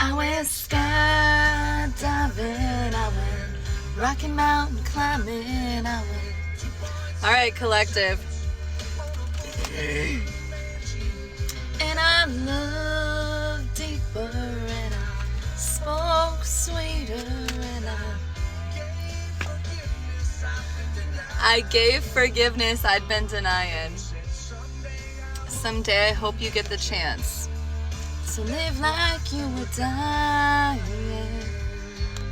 I went skydiving, I went Rocky Mountain climbing, I went. All right, collective. And I loved deeper, and I spoke sweeter, and I gave forgiveness I'd been denying. Someday I hope you get the chance to live like you were dying.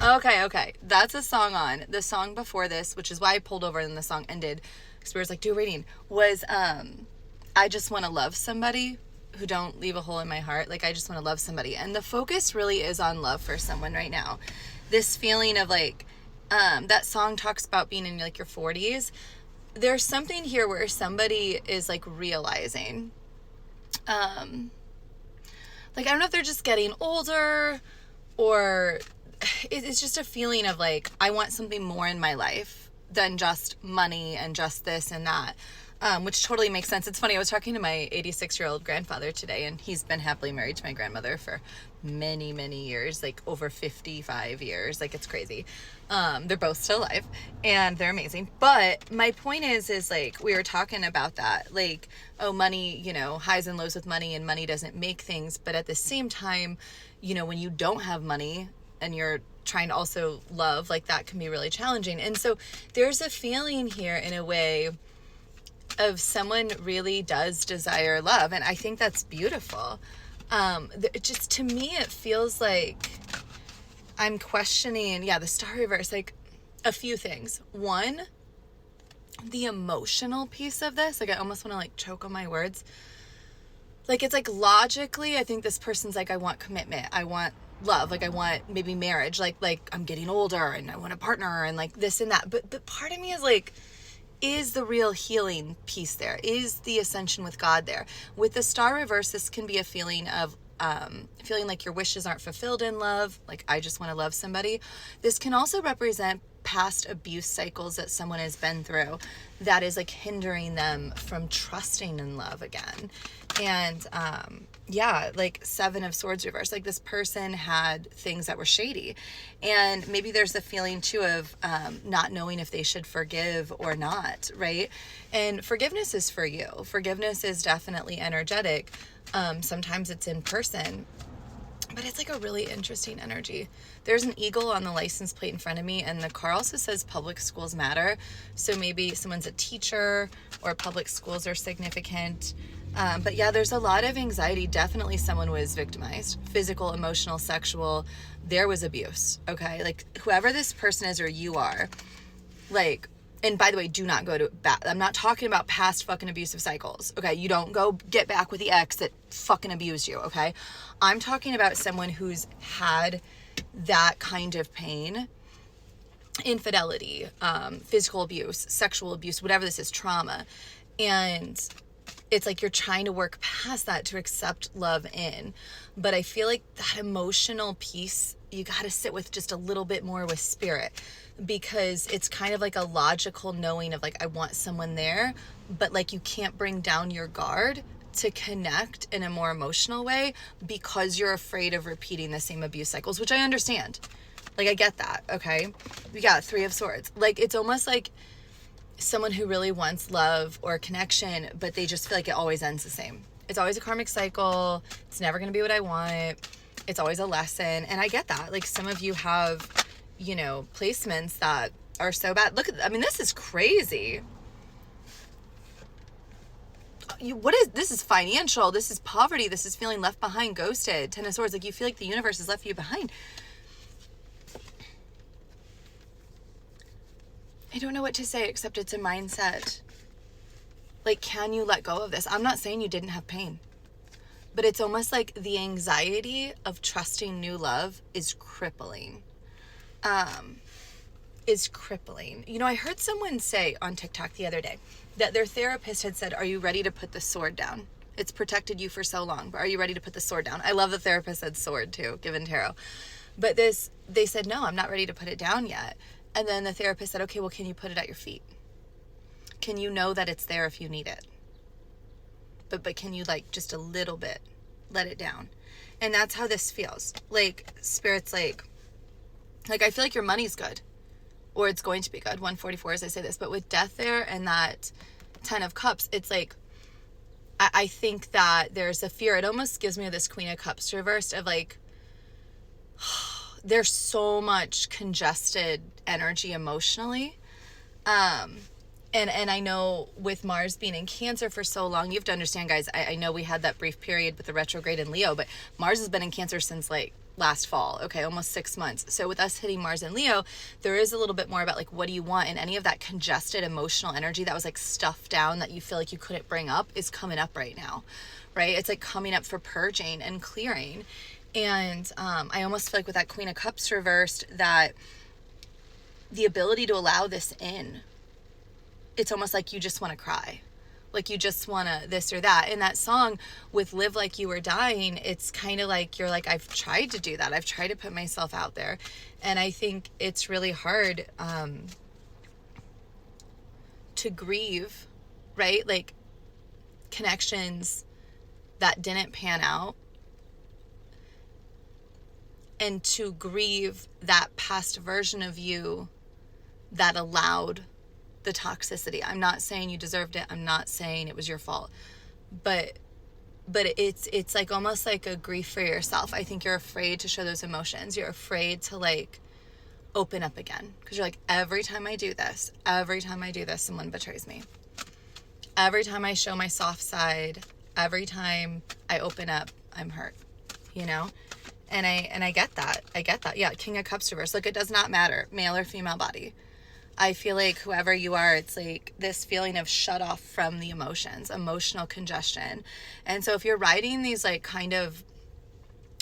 Okay. That's a song on. The song before this, which is why I pulled over and the song ended, because we were like, do a reading, was I just want to love somebody who don't leave a hole in my heart. Like, I just want to love somebody. And the focus really is on love for someone right now. This feeling of like, that song talks about being in like your 40s. There's something here where somebody is like realizing, like, I don't know if they're just getting older, or it's just a feeling of like, I want something more in my life than just money and just this and that, which totally makes sense. It's funny, I was talking to my 86-year-old grandfather today, and he's been happily married to my grandmother for many, many years, like over 55 years. Like, it's crazy. They're both still alive, and they're amazing. But my point is like, we were talking about that, like, oh, money, you know, highs and lows with money, and money doesn't make things. But at the same time, you know, when you don't have money and you're trying to also love, like, that can be really challenging. And so there's a feeling here in a way of someone really does desire love. And I think that's beautiful. Just to me, it feels like I'm questioning, the star reverse, like a few things. One, the emotional piece of this, like, I almost want to like choke on my words. Like, it's like logically, I think this person's like, I want commitment, I want love, like I want maybe marriage, like I'm getting older and I want a partner and like this and that. But part of me is like, is the real healing piece there? Is the ascension with God there? With the star reverse, this can be a feeling of feeling like your wishes aren't fulfilled in love, like I just want to love somebody. This can also represent past abuse cycles that someone has been through that is like hindering them from trusting in love again. And like 7 of Swords reverse, like this person had things that were shady, and maybe there's the feeling too of not knowing if they should forgive or not, right? And forgiveness is for you. Forgiveness is definitely energetic. Sometimes it's in person, but it's like a really interesting energy. There's an eagle on the license plate in front of me, and the car also says public schools matter. So maybe someone's a teacher or public schools are significant. But yeah, there's a lot of anxiety. Definitely someone was victimized, physical, emotional, sexual. There was abuse. Okay. Like, whoever this person is, or you are, like, and by the way, do not go to back. I'm not talking about past fucking abusive cycles. Okay. You don't go get back with the ex that fucking abused you. Okay. I'm talking about someone who's had that kind of pain, infidelity, physical abuse, sexual abuse, whatever this is, trauma. And it's like you're trying to work past that to accept love in. But I feel like that emotional piece, you got to sit with just a little bit more with spirit, because it's kind of like a logical knowing of like, I want someone there, but like you can't bring down your guard to connect in a more emotional way because you're afraid of repeating the same abuse cycles, which I understand. Like, I get that. Okay. We got 3 of Swords. Like, it's almost like someone who really wants love or connection, but they just feel like it always ends the same. It's always a karmic cycle. It's never going to be what I want. It's always a lesson. And I get that. Like, some of you have, you know, placements that are so bad. Look at, I mean, this is crazy. This is financial. This is poverty. This is feeling left behind, ghosted. 10 of Swords. Like, you feel like the universe has left you behind. I don't know what to say except it's a mindset. Like, can you let go of this? I'm not saying you didn't have pain, but it's almost like the anxiety of trusting new love is crippling. You know, I heard someone say on TikTok the other day that their therapist had said, are you ready to put the sword down? It's protected you for so long, but are you ready to put the sword down? I love the therapist said sword too, given tarot. But they said, no, I'm not ready to put it down yet. And then the therapist said, okay, well, can you put it at your feet? Can you know that it's there if you need it? But can you, like, just a little bit let it down? And that's how this feels. Like, Spirit's like I feel like your money's good, or it's going to be good. 144 as I say this, but with Death there and that 10 of Cups, it's like, I think that there's a fear. It almost gives me this Queen of Cups reversed of like, there's so much congested energy emotionally. And I know with Mars being in Cancer for so long, you have to understand, guys, I know we had that brief period with the retrograde in Leo, but Mars has been in Cancer since like last fall, okay, almost 6 months. So with us hitting Mars in Leo, there is a little bit more about like, what do you want? And any of that congested emotional energy that was like stuffed down that you feel like you couldn't bring up is coming up right now, right? It's like coming up for purging and clearing. And I almost feel like with that Queen of Cups reversed, that the ability to allow this in, it's almost like you just want to cry. Like you just want to this or that. In that song with Live Like You Were Dying, it's kind of like you're like, I've tried to do that. I've tried to put myself out there. And I think it's really hard to grieve, right? Like connections that didn't pan out. And to grieve that past version of you that allowed the toxicity. I'm not saying you deserved it. I'm not saying it was your fault. But it's like almost like a grief for yourself. I think you're afraid to show those emotions. You're afraid to like open up again. Because you're like, every time I do this, someone betrays me. Every time I show my soft side, every time I open up, I'm hurt. You know? And I get that. Yeah, King of Cups reverse. Look, it does not matter, male or female body. I feel like whoever you are, it's like this feeling of shut off from the emotions, emotional congestion. And so if you're riding these like kind of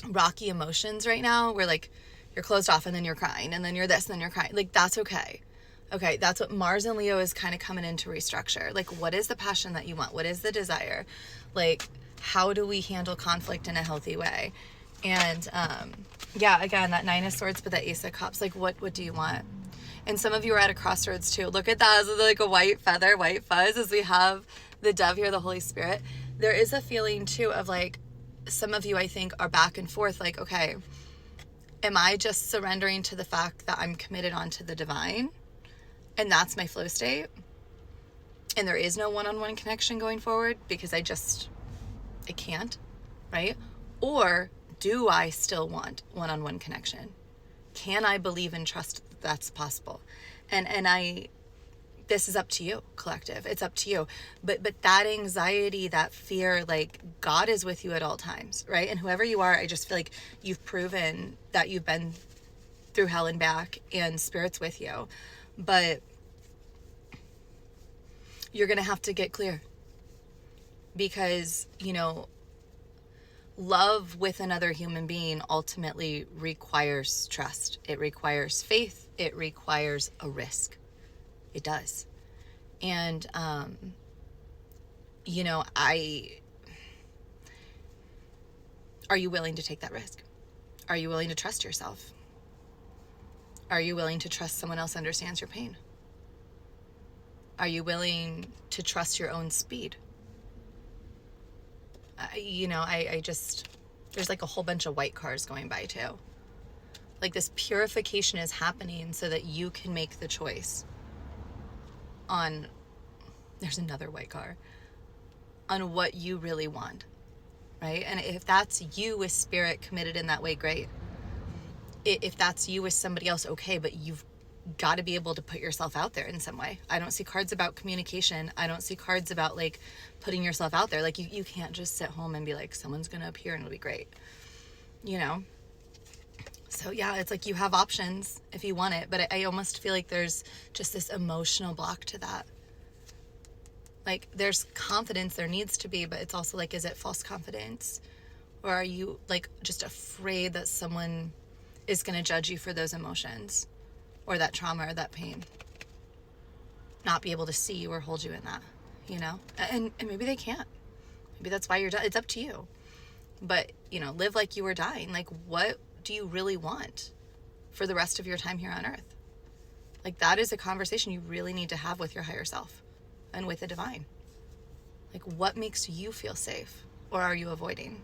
rocky emotions right now, where like you're closed off and then you're crying and then you're this and then you're crying, like that's okay. Okay, that's what Mars and Leo is kind of coming in to restructure. Like, what is the passion that you want? What is the desire? Like, how do we handle conflict in a healthy way? And yeah, again, that Nine of Swords, but that Ace of Cups, like what do you want? And some of you are at a crossroads too. Look at that as like a white feather, white fuzz, as we have the dove here, the Holy Spirit. There is a feeling too of like, some of you I think are back and forth, like, okay, am I just surrendering to the fact that I'm committed onto the divine and that's my flow state? And there is no one-on-one connection going forward because I can't, right? Or do I still want one-on-one connection? Can I believe and trust that that's possible? And this is up to you, collective. It's up to you. But that anxiety, that fear, like God is with you at all times, right? And whoever you are, I just feel like you've proven that you've been through hell and back and Spirit's with you. But you're going to have to get clear because, you know, love with another human being ultimately requires trust. It requires faith. It requires a risk. It does. And, you know, are you willing to take that risk? Are you willing to trust yourself? Are you willing to trust someone else understands your pain? Are you willing to trust your own speed? I just, there's like a whole bunch of white cars going by too. Like this purification is happening so that you can make the choice on, there's another white car, on what you really want, right? And if that's you with Spirit committed in that way, great. If that's you with somebody else, okay, but you've got to be able to put yourself out there in some way. I don't see cards about communication. I don't see cards about like putting yourself out there. Like you can't just sit home and be like, someone's going to appear and it'll be great, you know? So yeah, it's like you have options if you want it, but I almost feel like there's just this emotional block to that. Like there's confidence, there needs to be, but it's also like, is it false confidence? Or are you like just afraid that someone is going to judge you for those emotions or that trauma or that pain? Not be able to see you or hold you in that, you know? And maybe they can't. Maybe that's why you're done. It's up to you. But, you know, live like you were dying. Like, what do you really want for the rest of your time here on earth? Like, that is a conversation you really need to have with your higher self and with the divine. Like, what makes you feel safe? Or are you avoiding?